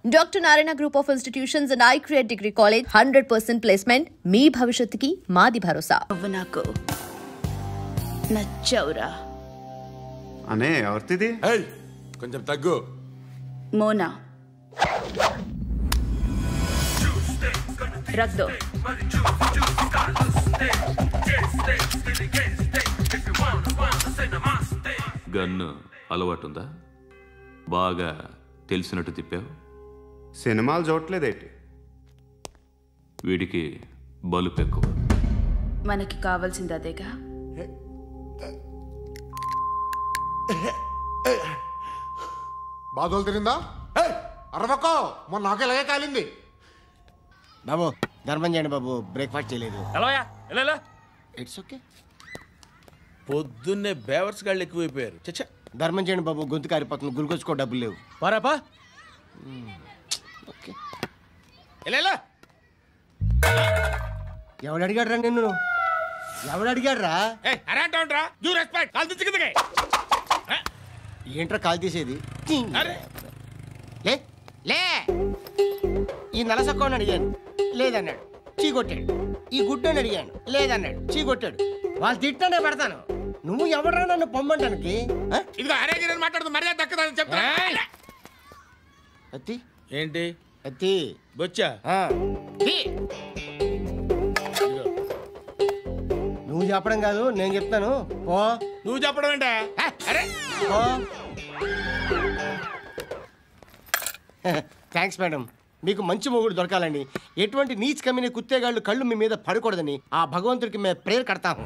Dr. Narayana Group of Institutions and I Create Degree College 100% placement. మీ భవిష్యత్తుకి మాది భరోసా. నాకు నచ్చవురా. అనే ఎవరిది? ఏయ్ కొంచెం తగ్గు. మోనా. రక్ దో. గన్ను అలవాటుందా? బాగా తెలిసినట్టు తిప్పావు. సినిమాలు చూడట్లేదేంటి? వీడికి బలుపు ఎక్కువ. మనకి కావాల్సింది అదేగా. బాధలు తిరిందా? అరవకో, మొన్న నాకు ఇలాగే కాలింది. బాబు ధర్మం చేయండి బాబు, బ్రేక్ఫాస్ట్ చేయలేదు. It's okay. పొద్దున్నే బేవర్స్ గాళ్ళు ఎక్కువైపోయారు. చచ్చా, ధర్మం చేయండి బాబు, గొంతు కారిపోతుంది, గురికొచ్చుకో డబ్బులు లేవు. పారాపా. ఓకే. ఎవడు అడిగాడు రా నిన్ను? ఎవడు అడిగాడు రా? ఏంట్రా కాల్ తీసేది? లే ఈ నలసక్కని అడిగాను, లేదన్నాడు, చీ కొట్టాడు. ఈ గుడ్డని అడిగాను, లేదన్నాడు, చీ కొట్టాడు. వాళ్ళు తిట్టానే పెడతాను. నువ్వు ఎవడరా నన్ను పొమ్మంటానికి? అత్తి ఏంటి అత్తి బొచ్చా? నువ్వు చెప్పడం కాదు, నేను చెప్తాను. ఓ నువ్వు చెప్పడం ఏంటా? Thanks madam. మీకు మంచి మొగుడు దొరకాలని, ఎటువంటి నీచ్ కమ్మిన కుత్తేగాళ్ళు కళ్ళు మీ మీద పడకూడదని ఆ భగవంతుడికి మేము ప్రేయర్ కడతాము.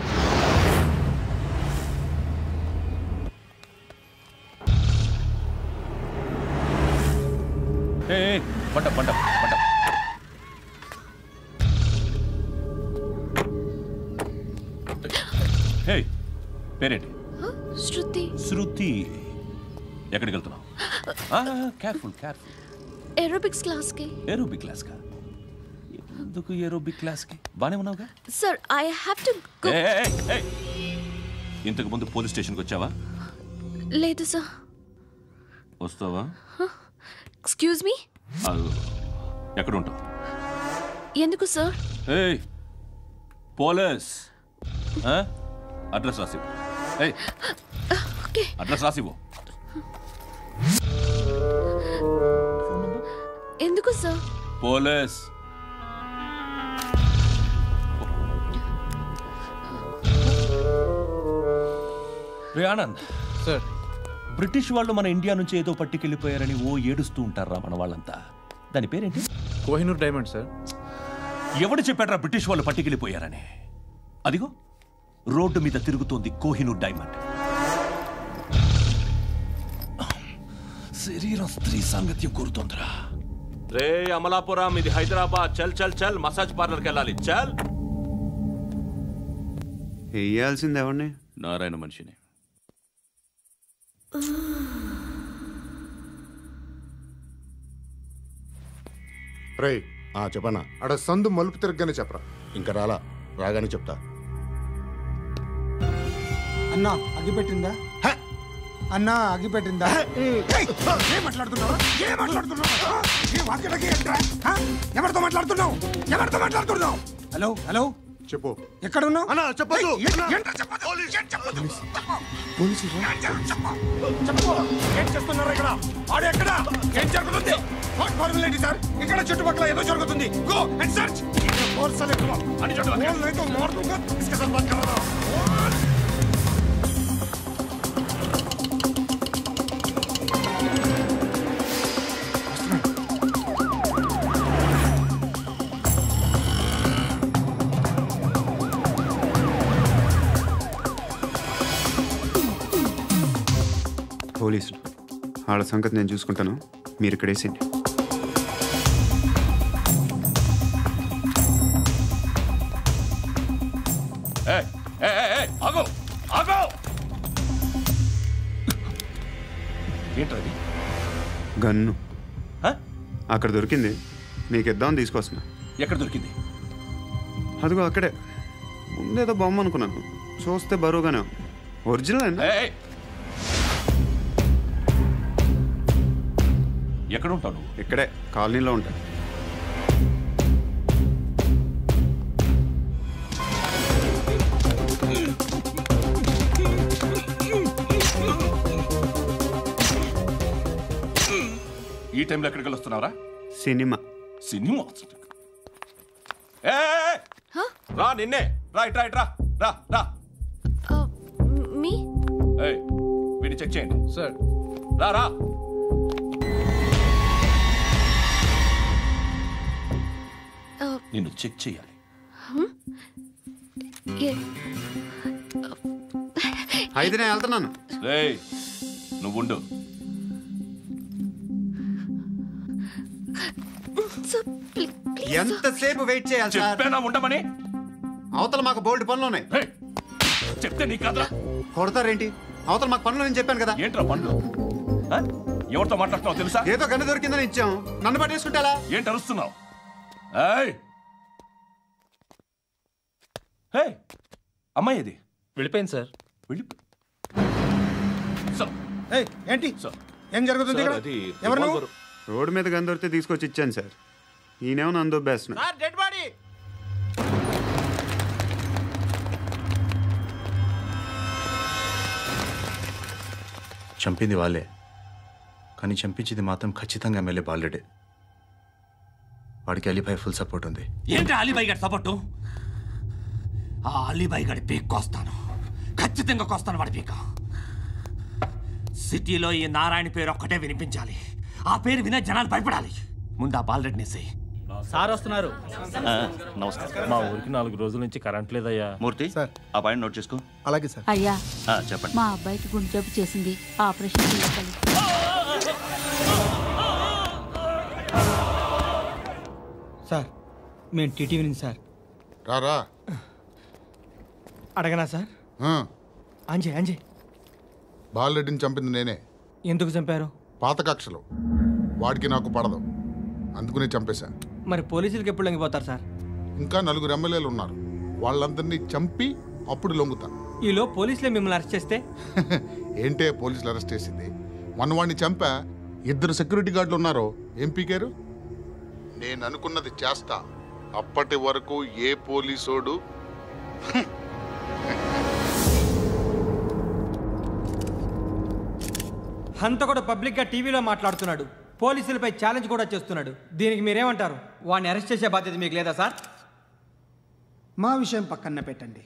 పేరేంటి? శృతి. శృతి. ఎక్కడికి వెళ్తున్నావు? కేర్ఫుల్. ఏరోబిక్స్ క్లాస్ కి. ఏరోబిక్ క్లాస్ కా? ఎందుకు ఏరోబిక్ క్లాస్ కి? బానే ఉన్నావుగా? Sir I have to go. ఇంతకు ముందు పోలీస్ స్టేషన్కి వచ్చావా? లేదు సార్. వస్తావా? Excuse me. ఎక్కడ ఉంటావు? ఎందుకు సార్? పోలీస్ అడ్రస్ రాసివ్వు. అడ్రస్ రాసివ్వు. ఎందుకు sir? Police. Anand sir, British వాళ్ళు మన ఇండియా నుంచి ఏదో పట్టుకెళ్ళిపోయారని ఏడుస్తూ ఉంటారా మన వాళ్ళంతా. దాని పేరేంటి? Kohinoor diamond sir. ఎవడు చెప్పాడ్రా బ్రిటిష్ వాళ్ళు పట్టుకెళ్ళిపోయారని? అదిగో రోడ్డు మీద తిరుగుతోంది కోహినూర్ డైమండ్. శరీరం స్త్రీ సాంగత్యం కోరుతోందిరా. రే అమలాపురం, ఇది హైదరాబాద్. చల్ చల్ చల్, మసాజ్ పార్లర్కి వెళ్ళాలి. చల్. వేయాల్సింది ఎవరిని? నారాయణ మనిషిని. రే చెప్పనా? అడ సందు మలుపు తిరగగానే చెప్పరా. ఇంకా రాగానే చెప్తా. అన్నా అగిపెట్టిందా? అన్నా అగిపెట్టిందా? ఏం మాట్లాడుతున్నావు? ఎవరితో మాట్లాడుతున్నావు? హలో చెప్పు. ఎక్కడ ఉన్నావు? చెప్పదు. ఏం చేస్తున్నారు ఇక్కడ? ఆడు ఎక్కడ? ఏం జరుగుతుంది? సార్ ఇక్కడ చుట్టుపక్కల ఏదో జరుగుతుంది. Go and search. పోలీసులు వాళ్ళ సంగతి నేను చూసుకుంటాను, మీరు ఇక్కడ వేసేయండి. ఏంటది? గన్ను అక్కడ దొరికింది, మీకు ఇద్దామని తీసుకొస్తున్నా. ఎక్కడ దొరికింది? అదిగో అక్కడే. ముందేదో బొమ్మ అనుకున్నాను, చూస్తే బరువుగానే ఒరిజినల్ అండి. ఎక్కడ ఉంటావు నువ్వు? ఇక్కడే కాలనీలో ఉంటా. ఈ టైంలో ఎక్కడికి వస్తున్నావురా? సినిమా. సినిమా రా, నిన్నే రా, ఇట్రా ఇట్రా, రా రా. మీ వీడిని చెక్ చేయండి సార్. రా రా. నిన్ను చెక్ చేయాలి. అయితే నేను వెళ్తున్నాను. నువ్వు ఉండు. ఎంతసేపు వెయిట్ చేయాలి సార్? చెప్పేనా ఉండమని? అవతల మాకు బోల్డ్ పనులు ఉన్నాయి. చెప్తే నీ కదరా. కొడతారేంటి? అవతల మాకు పనులు నేను చెప్పాను కదా. ఏంట్రా పనులు? ఎవరితో మాట్లాడుతున్నావు తెలుసా? ఏదో గన్ను దొరికిందని ఇచ్చాం, నన్ను పట్టేసుకుంటా. ఏంటి అరుస్తున్నావు? అమ్మాయి ఇది వెళ్ళిపోయింది సార్. ఏంటి ఏం జరుగుతుంది? ఎవరు నువ్వు? రోడ్డు మీద గన్ను దొరికితే తీసుకొచ్చి ఇచ్చాను సార్. ఈయనేమో నన్ను దొబ్బేస్తున్నా. Dead body. చంపింది వాళ్ళే, కానీ చంపించింది మాత్రం ఖచ్చితంగా ఎమ్మెల్యే బాలుడే. వాడికి అలీబాయ్ ఫుల్ సపోర్ట్ ఉంది. ఏంటి అలీబాయ్ గారి సపోర్టు? ఆ అలీబాయ్ గారి పీక్ కోస్తాను, ఖచ్చితంగా కోస్తాను వాడి పీక. సిటీలో ఈ నారాయణ పేరు ఒక్కటే వినిపించాలి. ఆ పేరు వినే జనాలు భయపడాలి. ముందు ఆ బాలరెడ్డి నేసే. సార్ వస్తున్నారు. నమస్కారం. మా ఊరికి 4 రోజుల నుంచి కరెంట్ లేదయ్యా. మూర్తి సార్, ఆ పాయింట్ నోట్ చేసుకో. అలాగే సార్. అయ్యా చెప్పండి. మా అబ్బాయికి గుండె జబ్బు చేసింది, ఆపరేషన్ చేయాలి. సార్ మేము టీటీవీ నుంచి సార్. రారా. అడగనా సార్? అంజే బాలరెడ్డిని చంపింది నేనే. ఎందుకు చంపారు? పాత కక్షలు. వాడికి నాకు పడదు, అందుకునే చంపేశా. మరి పోలీసులకి ఎప్పుడు లొంగిపోతారు సార్? ఇంకా 4 ఎమ్మెల్యేలు ఉన్నారు, వాళ్ళందరినీ చంపి అప్పుడు లొంగుతా. ఈలో పోలీసులే మిమ్మల్ని అరెస్ట్ చేస్తే? ఏంటే పోలీసులు అరెస్ట్ చేసింది? వాడిని చంపా. 2 సెక్యూరిటీ గార్డులు ఉన్నారు, ఏం పీకారు? నేను అనుకున్నది చేస్తా. అప్పటి వరకు ఏ పోలీసోడు అంత కూడా పబ్లిక్గా టీవీలో మాట్లాడుతున్నాడు, పోలీసులపై ఛాలెంజ్ కూడా చేస్తున్నాడు. దీనికి మీరేమంటారు? వాడిని అరెస్ట్ చేసే బాధ్యత మీకు లేదా సార్? మా విషయం పక్కన పెట్టండి,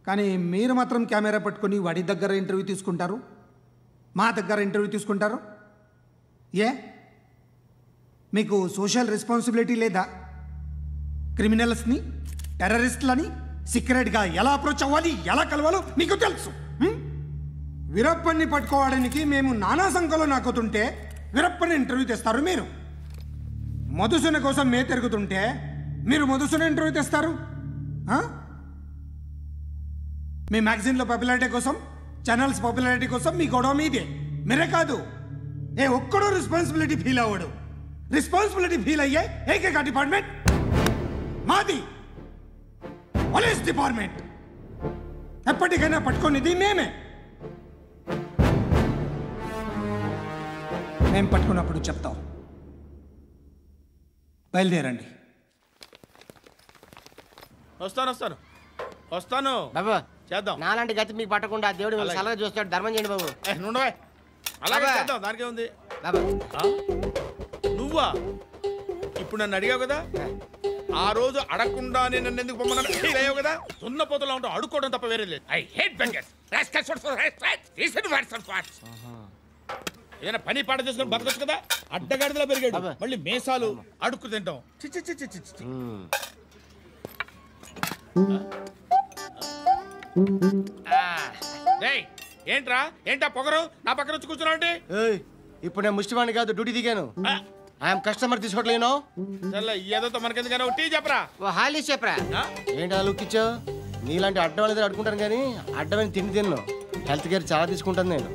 కానీ మీరు మాత్రం కెమెరా పట్టుకొని వాడి దగ్గర ఇంటర్వ్యూ తీసుకుంటారు, మా దగ్గర ఇంటర్వ్యూ తీసుకుంటారు. ఏ మీకు సోషల్ రెస్పాన్సిబిలిటీ లేదా? క్రిమినల్స్ని, టెర్రరిస్టులని సీక్రెట్గా ఎలా అప్రోచ్ అవ్వాలి, ఎలా కలవాలో మీకు తెలుసు. వీరప్పన్ని పట్టుకోవడానికి మేము నానా సంఖ్యలో నాకుతుంటే వీరప్పని ఇంటర్వ్యూ తెస్తారు మీరు. మధుసూన కోసం మే తిరుగుతుంటే మీరు మధుసూన ఇంటర్వ్యూ తెస్తారు. మీ మ్యాగజైన్లో పాపులారిటీ కోసం, ఛానల్స్ పాపులారిటీ కోసం మీ గొడవ మీదే. మీరే కాదు, ఏ ఒక్కడో రెస్పాన్సిబిలిటీ ఫీల్ అవ్వడు. రెస్పాన్సిబిలిటీ ఫీల్ అయ్యే ఏకైక డిపార్ట్మెంట్ మాది, పోలీస్ డిపార్ట్మెంట్. ఎప్పటికైనా పట్టుకునేది మేమే. మేము పట్టుకున్నప్పుడు చెప్తాం. బయలుదేరండి. వస్తాను బాబా చేద్దాం. నాలాంటి గతి మీకు పట్టకుండా దేవుడు మిమ్మల్ని సలహా చూస్తాడు. ధర్మం చేయండి బాబు. నుండవే అలాగే బాబా. చేద్దాం, దానికే ఉంది. బాబా నువ్వా ఇప్పుడు నన్ను అడిగావు కదా, ఆ రోజు అడగకుండా నేను నన్ను ఎందుకు పొమ్మన్నా ఫీల్ అయ్యావు కదా. సున్న పోతలో ఉంటావు, అడుక్కోవడం తప్ప వేరే లేదు. I hate bangers. ఏదైనా పని పాట చేసుకుని బతకొచ్చు కదా. అడ్డగాడిదలా పెరిగాడు, మళ్ళీ మేసాలు అడుక్కు తింటాం. చిచ్చి చిచ్చి చిచ్చి. ఏంట్రా ఏంటా పొగరు నా పక్కన వచ్చి కూర్చున్నావు అంటే? ఇప్పుడు నేను ముష్టివాణి కాదు, డ్యూటీ దిగాను. ఐఎమ్ కస్టమర్ తీసుకోవట్లేను. ఏదో మనకెందుకైనా టీ చెప్పరా. హాలీస్ చెప్పరా. ఏంటి లుక్ ఇచ్చావు? నీలాంటి అడ్డం వాళ్ళ దగ్గర అడుకుంటాను, కానీ అడ్డమైన తిండి తిన్ను. హెల్త్ కేర్ చాలా తీసుకుంటాను నేను.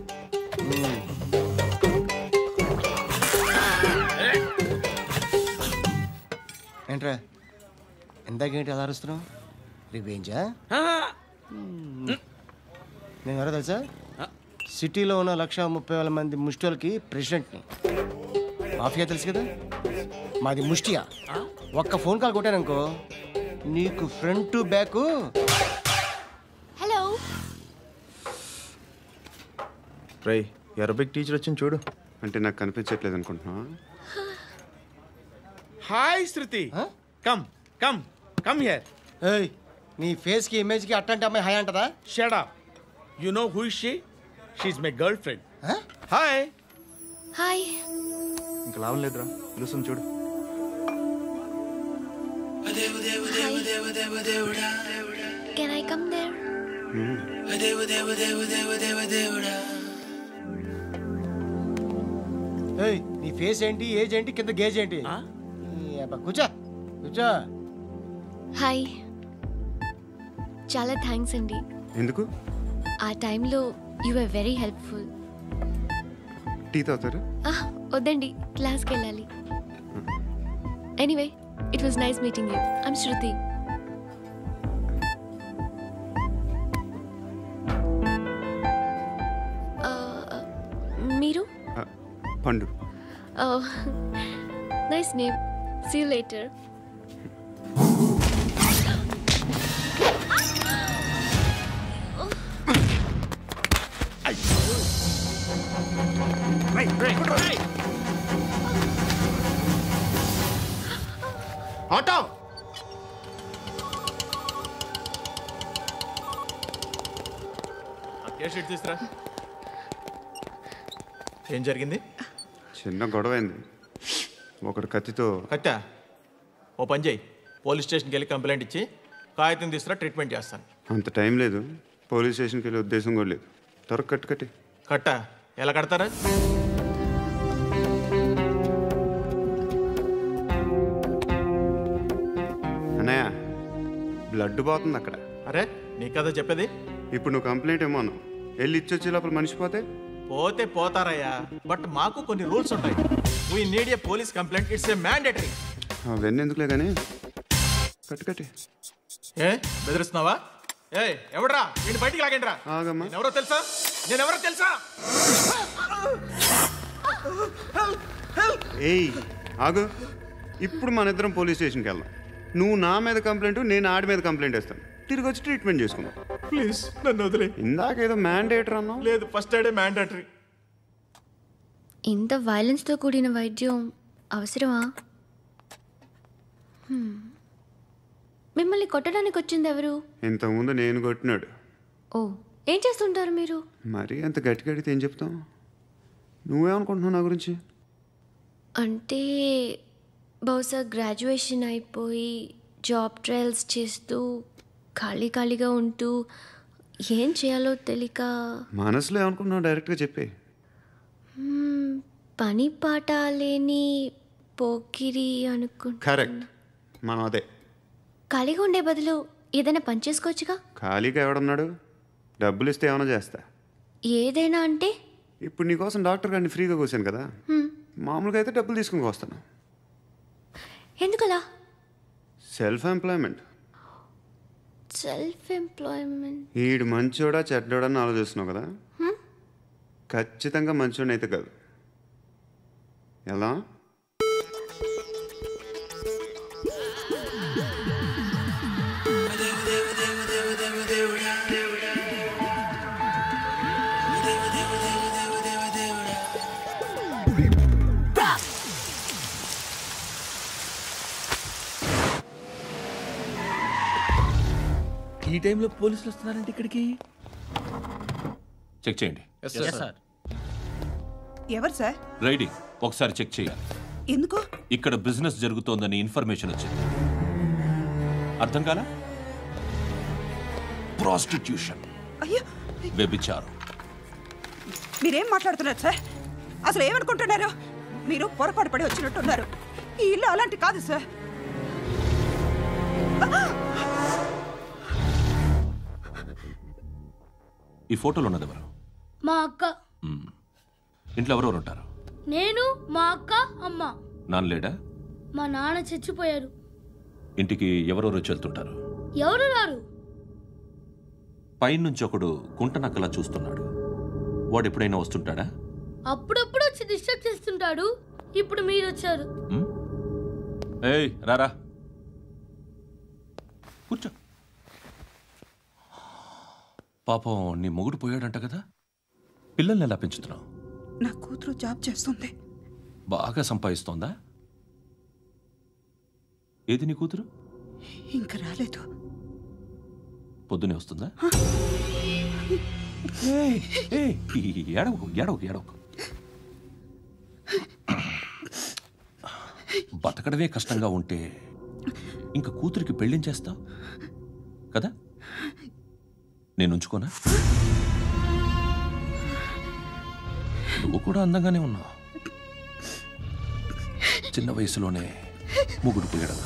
ఏంట్రా ఎందాకేంటి అలా అరుస్తున్నావు? రివేంజా? నేను ఎవరో తెలుసా? సిటీలో ఉన్న 130,000 మంది ముష్టిలకి ప్రెసిడెంట్ని. మాఫియా తెలుసు కదా, మాది ముష్టియా. ఒక్క ఫోన్ కాల్ కొట్టాననుకో నీకు ఫ్రంట్ టు బ్యాక్. హలో రై అరబిక్ టీచర్ వచ్చింది చూడు. అంటే నాకు కనిపించట్లేదు అనుకుంటున్నా. Hi Shruti, come come come here. ఏయ్, నీ ఫేస్కి ఇమేజ్కి అట్లాంటి అమ్మాయి హాయ్ అంటదా? Shut up. You know who is she? She is my girlfriend. Hi. Hi. ఇంకా లాభం లేదురా, పిలుస్తుంది చూడు. Can I come there? ఏయ్, నీ ఫేస్ ఏంటి, ఏజ్ ఏంటి, కింద గేజ్ ఏంటి? కూర్చో కూర్చో. హాయ్, చాలా థ్యాంక్స్ అండి. ఎందుకు? ఆ టైంలో you are very helpful. Tea తాగుతారా? వద్దండి, క్లాస్కి వెళ్ళాలి. Anyway, it was nice meeting you. I'm Shruti. మీరు? Pandu. Nice name. See you later. Auto. తీసురా. ఏం జరిగింది? చిన్న గొడవ అయింది. ఒకడు కత్తితో. కట్టా? ఓ పని చేయి, పోలీస్ స్టేషన్కి వెళ్ళి కంప్లైంట్ ఇచ్చి కాగితం తీసుకురా, ట్రీట్మెంట్ చేస్తాను. అంత టైం లేదు, పోలీస్ స్టేషన్కి వెళ్ళే ఉద్దేశం కూడా లేదు. త్వరగా కట్టి. కట్టా? ఎలా కడతారా? అన్నయ్య, బ్లడ్ పోతుంది అక్కడ. అరే, నీ కదా చెప్పేది. ఇప్పుడు నువ్వు కంప్లైంట్ ఏమో అన్నావు, వెళ్ళి ఇచ్చొచ్చే లోపల మనిషి పోతే పోతే పోతారయ్యా, బట్ మాకు కొన్ని రూల్స్ ఉంటాయి. We need a police complaint, it's a mandatory. అవన్నీ ఎందుకులే కానీ కట్టి. ఏ బెదిరిస్తున్నావా? ఏ ఎవడ్రా, నేను బయటికి లాగండిరా. ఆగమ్మా. ఎవరో తెలుసా? నేనెవరో తెలుసా? ఏయ్ ఆగు. ఇప్పుడు మన ఇద్దరం పోలీస్ స్టేషన్కి వెళ్దాం. నువ్వు నా మీద కంప్లైంట్, నేను ఆడి మీద కంప్లైంట్ వేస్తాను. తిరిగి వచ్చి ట్రీట్మెంట్ చేసుకుందాం. ప్లీజ్ నన్ను వదిలే. ఇందాకేదో మ్యాండేటరీ అన్నావు. లేదు, ఫస్ట్ ఎయిడే మ్యాండేటరీ. ఇంత వైలెన్స్తో కూడిన వైద్యం అవసరమా? మిమ్మల్ని కొట్టడానికి వచ్చింది ఎవరు? ఇంతకుముందు నేను కొట్టినాడు. ఓ, ఏం చేస్తుంటారు మీరు? మరీ అంత గట్టిగా అడిగితే ఏం చెప్తావు? నువ్వేమనుకుంటున్నావు నా గురించి? అంటే బహుశా గ్రాడ్యుయేషన్ అయిపోయి జాబ్ ట్రయల్స్ చేస్తూ ఖాళీగా ఉంటూ ఏం చేయాలో తెలియక. మనసులో ఏమనుకుంటున్నావు డైరెక్ట్గా చెప్పే. పని పాట లేని పోకిరి అనుకుంటా. కరెక్ట్, మనం అదే. ఖాళీగా ఉండే బదులు ఏదైనా పని చేసుకోవచ్చుగా. ఖాళీగా ఎవడున్నాడు? డబ్బులు ఇస్తే ఏమైనా చేస్తా. ఏదైనా అంటే? ఇప్పుడు నీకోసం డాక్టర్ గారిని ఫ్రీగా కూర్చాను కదా, మామూలుగా అయితే డబ్బులు తీసుకుని వస్తాను. ఎందుకలా? Self employment. ఈడు మంచోడా చెడ్డోడా అని ఆలోచిస్తున్నావు కదా. ఖచ్చితంగా మంచోడని అయితే కాదు. ఎలా? ఈ టైంలో పోలీసులు వస్తున్నారంటే ఇక్కడికి. చెక్ చేయండి. ఎవరు సార్? రైడింగ్ ఒకసారి చెక్ చేయాలి. ఎందుకు? ఇక్కడ బిజినెస్ జరుగుతోందని ఇన్ఫర్మేషన్ వచ్చింది. అర్థం కాలా? ప్రాస్టిట్యూషన్, అయ్యో, వ్యభిచారం. మీరేం మాట్లాడుతున్నారు సార్? అసలు ఏమనుకుంటున్నారు? మీరు పొరపాటు పడి వచ్చినట్టున్నారు. ఈ ఇల్లు అలాంటి కాదు సార్. ఈ ఫోటోలో ఉన్నది ఎవరు? మా అక్క. ఇంట్లో ఎవరెవరు ఉంటారు? నేను, మా అక్క, అమ్మ. నాన్న లేడా? మా నాన్న చచ్చిపోయారు. ఇంటికి ఎవరెవరు వచ్చి వెళ్తుంటారు? ఎవరు రారు. పైనుంచి ఒకడు గుంట నక్కలా చూస్తున్నాడు. వాడు ఎప్పుడైనా వస్తుంటాడా? అప్పుడప్పుడు వచ్చి డిస్టర్బ్ చేస్తుంటాడు. ఇప్పుడు మీరు వచ్చారు. ఏయ్ రారా, కూర్చో. పాపం నీ మొగుడు పోయాడంట కదా, పిల్లల్ని ఎలా పెంచుతున్నావు? నా కూతురు జాబ్ చేస్తుంది. బాగా సంపాదిస్తోందా? ఏది నీ కూతురు? ఇంకా రాలేదు. పొద్దునే వస్తుందా? ఏడవకు. బతకడమే కష్టంగా ఉంటే ఇంకా కూతురికి పెళ్ళించేస్తావు కదా? నేను ఉంచుకోనా? నువ్వు కూడా అందంగానే ఉన్నావు. చిన్న వయసులోనే మొగుడు పోయడం.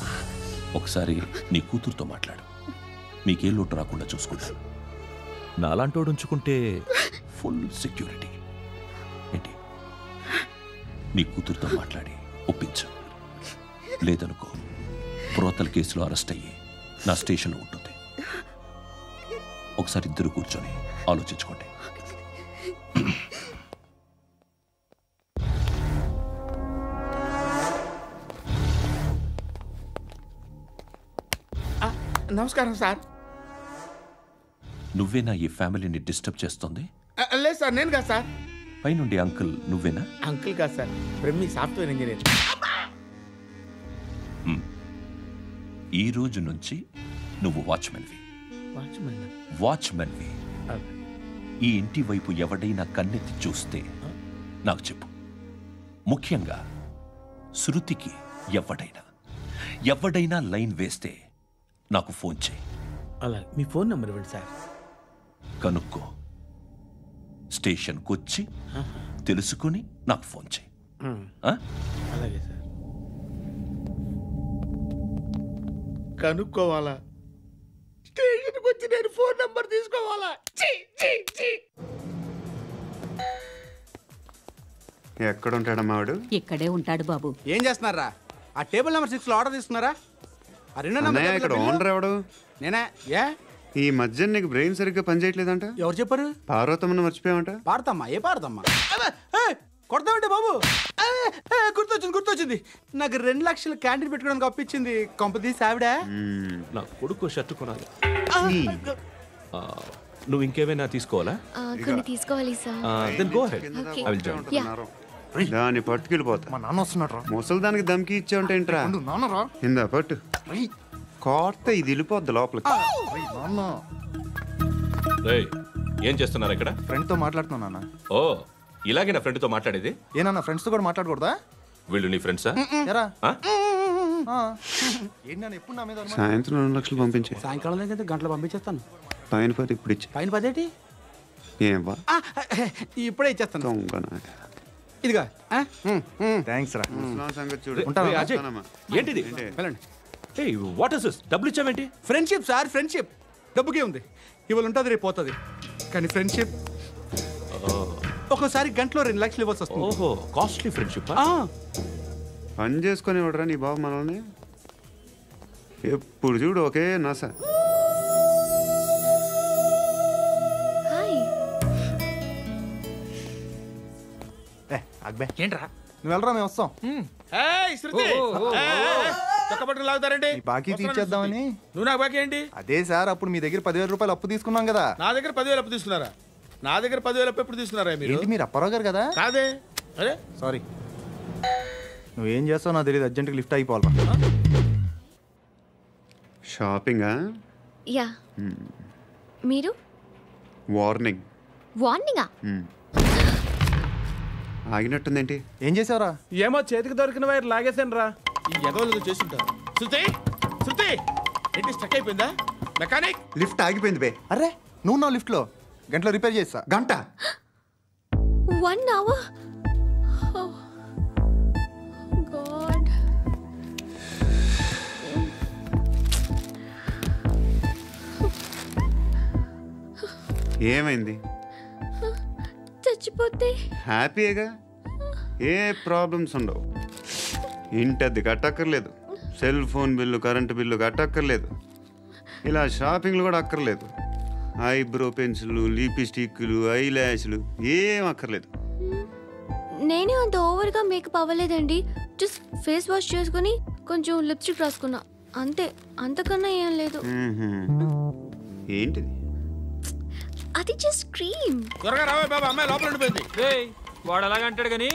ఒకసారి నీ కూతురుతో మాట్లాడు, మీకే లోటు రాకుండా చూసుకుంటాను. నాలాంటోడు ఉంచుకుంటే ఫుల్ సెక్యూరిటీ. ఏంటి, నీ కూతురుతో మాట్లాడి ఒప్పించు. లేదనుకో, ప్రోతల కేసులో అరెస్ట్ అయ్యి నా స్టేషన్లో ఉంటుంది. ఒకసారి ఇద్దరు కూర్చొని ఆలోచించుకోండి. నమస్కారం సార్. నువ్వేనా ఈ ఫ్యామిలీని డిస్టర్బ్ చేస్తుంది? లేదు సార్, నేను కాదు సార్. పైనుండి అంకుల్ నువ్వేనా? అంకుల్ కాదు సార్, బ్రహ్మి సాఫ్ట్వేర్ ఇంజనీర్. ఈ రోజు నుంచి నువ్వు వాచ్మెన్వి. వాచ్మెన్వి. ఈ ఇంటి వైపు ఎవడైనా కన్నెత్తి చూస్తే నాకు చెప్పు. ముఖ్యంగా శృతికి ఎవడైనా లైన్ వేస్తే నాకు ఫోన్ చేయి. అలా మీ ఫోన్ నెంబర్ ఇవ్వండి సార్. కనుక్కో, స్టేషన్కి వచ్చి తెలుసుకుని నాకు ఫోన్ చేయి. అలాగే సార్. కనుక్కోవాలా? స్టేషన్కి వచ్చి నేను ఫోన్ నెంబర్ తీసుకోవాలా? ఎక్కడ ఉంటాడమ్మా వాడు? ఇక్కడే ఉంటాడు బాబు. ఏం చేస్తున్నారా? ఆ టేబుల్ నెంబర్ 6 లో ఆర్డర్ తీసుకున్నారా? ఆ రెండో నెంబర్ ఇక్కడ ఓనర్ ఎవడు? నేనే. ఏ ఈ మధ్య నీకు బ్రెయిన్ సరిగ్గా పనిచేయట్లేదంట. ఎవరు చెప్పారు? పార్వతమ్మను మర్చిపోయామంట. పాడతామ్మా? ఏ పాడతామ్మా? కొడతామంటే బాబు. గుర్తొచ్చింది. నాకు 2 లక్షలు క్యాంటీన్ పెట్టుకోవడానికి అప్పించింది కొంపదీసి ఆవిడ. నా కొడుకు షర్టు కొనాలి. నువ్వు ఇంకేమైనా తీసుకోవాలా? కొన్ని తీసుకోవాలి sir. Then go ahead. I will join. దాన్ని పట్టుకెళ్ళిపోతా. మా నాన్న వస్తున్నాడు. ముసలి దానికి దమ్కి ఇచ్చావుంటే ఏంట్రా? ఇందా పట్టు. కోర్త ఇది వెళ్ళిపోద్ది లోపలికి. ఏం చేస్తున్నారు ఇక్కడ? ఫ్రెండ్ తో మాట్లాడుతున్నా నాన్న. ఓ, ఇలాగే నా ఫ్రెండ్ తో మాట్లాడేది? ఏనా ఫ్రెండ్స్ తో కూడా మాట్లాడకూడదా? వీళ్ళు నీ ఫ్రెండ్సా? ఎప్పుడు నా మీద సాయంత్రం 2 లక్షలు పంపించే. సాయంకాలం దగ్గర గంటలు పంపించేస్తాను. పైన 10 ఇప్పుడు ఇచ్చే. పైన 10 ఏంటి? ఏం వా ఇప్పుడే ఇచ్చేస్తాను. ఇదిగా థ్యాంక్స్ రా. సంగతి చూడు. ఏంటిది? What is this? డబ్బులు ఇచ్చావేంటి? Friendship sir, friendship. డబ్బుకే ఉంది, ఇవాళ ఉంటుంది రేపు పోతుంది. కానీ ఫ్రెండ్షిప్ ఒక్కోసారి గంటలో 2 లక్షలు ఇవ్వాల్సి వస్తుంది. ఓహో, కాస్ట్లీ ఫ్రెండ్షిప్. పని చేసుకొని ఇవ్వడరా నీ బాబు మనల్ని? ఎప్పుడు చూడు ఒకే నాస. ఏంట్రా? నువ్వు వెళ్ళరా, మేము వస్తాం. చక్కబట్టలు లాగుతారండి. బాకీ తీర్చేద్దామని. నువ్వు నాకు బాకీ ఏంటి? అదే సార్, అప్పుడు మీ దగ్గర 10,000 రూపాయలు అప్పు తీసుకున్నాం కదా. నా దగ్గర 10,000 అప్పు తీసుకున్నారా? నా దగ్గర 10,000 అప్పు ఎప్పుడు తీసుకున్నారా మీరు? మీరు అప్పారావు గారు కదా? కాదే. అరే సారీ. నువ్వేం చేస్తావు నాకు తెలియదు, అర్జెంట్గా లిఫ్ట్ అయిపోవాలి. షాపింగా? యా. మీరు? వార్నింగ్. వార్నింగా? ఆగినట్టుందేంటి? ఏం చేసావురా? ఏమో చేతికి దొరికిన వైర్ లాగేసాను రా. ఈ ఎగవలు చేస్తుంటారు. శృతి ఏంటి స్టక్ అయిపోయిందా? మెకానిక్ లిఫ్ట్ ఆగిపోయింది బే. అరే నువ్వు నా లిఫ్ట్ లో గంటలో రిపేర్ చేస్తా. గంట? 1 hour? Oh God. ఏమైంది? చచ్చిపోతే హ్యాపీగా, ఏ ప్రాబ్లమ్స్ ఉండవు. ఇంటద్ది కట్టక్కర్లేదు, cell phone bill, current bill కట్టక్కర్లేదు, ఇలా షాపింగ్లు కూడా అక్కర్లేదు. ఐబ్రో పెన్సిల్, లిప్స్టిక్లు, ఐ ల్యాష్లు ఏం అక్కర్లేదు. నేనే అంత ఓవర్గా మేకప్ అవ్వలేదండి. జస్ట్ ఫేస్ వాష్ చేసుకుని కొంచెం లిప్స్టిక్ రాసుకున్నా అంతే, అంతకన్నా ఏం లేదు. ఏంటిది? అది జస్ట్ క్రీమ్. త్వరగా రావే బాబా, అమ్మాయి లోపల ఉండిపోయింది. వాడు అలాగంటాడు కానీ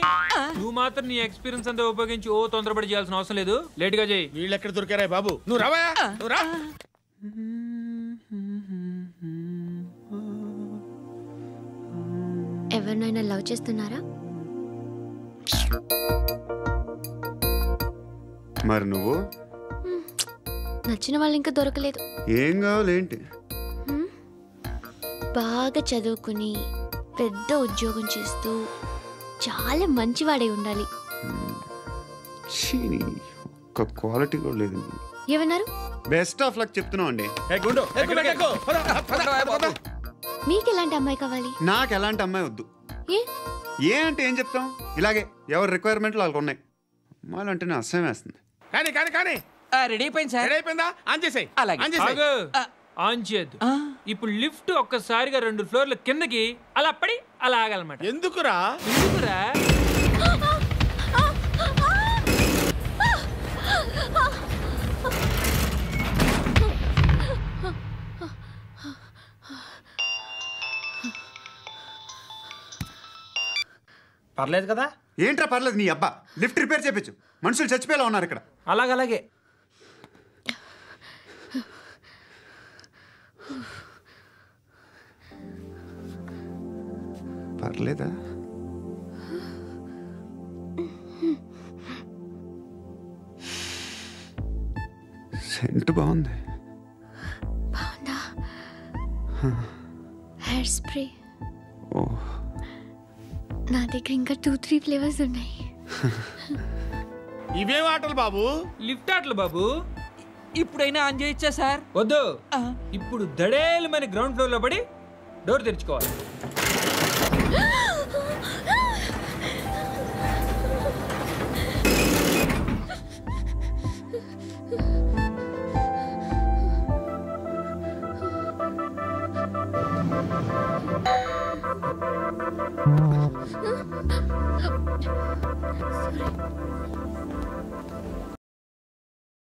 నువ్వు మాత్రం నీ ఎక్స్పీరియన్స్ అంతా ఉపయోగించి తొందరపడి చేయాల్సిన అవసరం లేదు. లేట్ గా చేయి. వీళ్ళు ఎక్కడ దొరికారా బాబు? నువ్వు రావా, నువ్వు రా. ఎవరినైనా లవ్ చేస్తున్నారా? మరి నువ్వు? నచ్చిన వాళ్ళు ఇంకా దొరకలేదు. ఏం కావాలేంటి? బాగా చదువుకుని పెద్ద ఉద్యోగం చేస్తూ చాలా మంచివాడే ఉండాలి. ఒక్క క్వాలిటీ కూడా లేదు. ఏమన్నారు? బెస్ట్ ఆఫ్ లక్ చెప్తున్నావు అండి. మీకు ఎలాంటి అమ్మాయి కావాలి? నాకు ఎలాంటి అమ్మాయి వద్దు. ఏ అంటే ఏం చెప్తాం, ఇలాగే ఎవరి రిక్వైర్మెంట్లు వాళ్ళకు ఉన్నాయి. అమ్మాయిలు అంటేనే అసహ్యం వేస్తుంది. కానీ కానీ కానీ రెడీ అయిపోయింది సార్. రెడీ అయిపోయిందా? ఆన్ చేసేయ్. ఆన్ చేయద్దు. ఇప్పుడు లిఫ్ట్ ఒక్కసారిగా 2 ఫ్లోర్ల కిందకి అలా పడి అలా ఆగాలన్నమాట. ఎందుకురా? పర్లేదు కదా? ఏంట్రా పర్లేదు నీ అబ్బా. లిఫ్ట్ రిపేర్ చేయించు, మనుషులు చచ్చిపోయేలా ఉన్నారు ఇక్కడ. అలాగే పర్లేదా? సెంట్ బాగుంది. బాగుందా? Hair spray. ఓ, నా దగ్గర ఇంకా 2-3 ఫ్లేవర్స్ ఉన్నాయి. ఇవేం ఆటలు బాబు? లిఫ్ట్ ఆటలు బాబు. ఇప్పుడైనా ఆన్ చేయొచ్చా సార్? వద్దు. ఇప్పుడు దడేలమైన గ్రౌండ్ ఫ్లోర్ లో పడి డోర్ తెరుచుకోవాలి.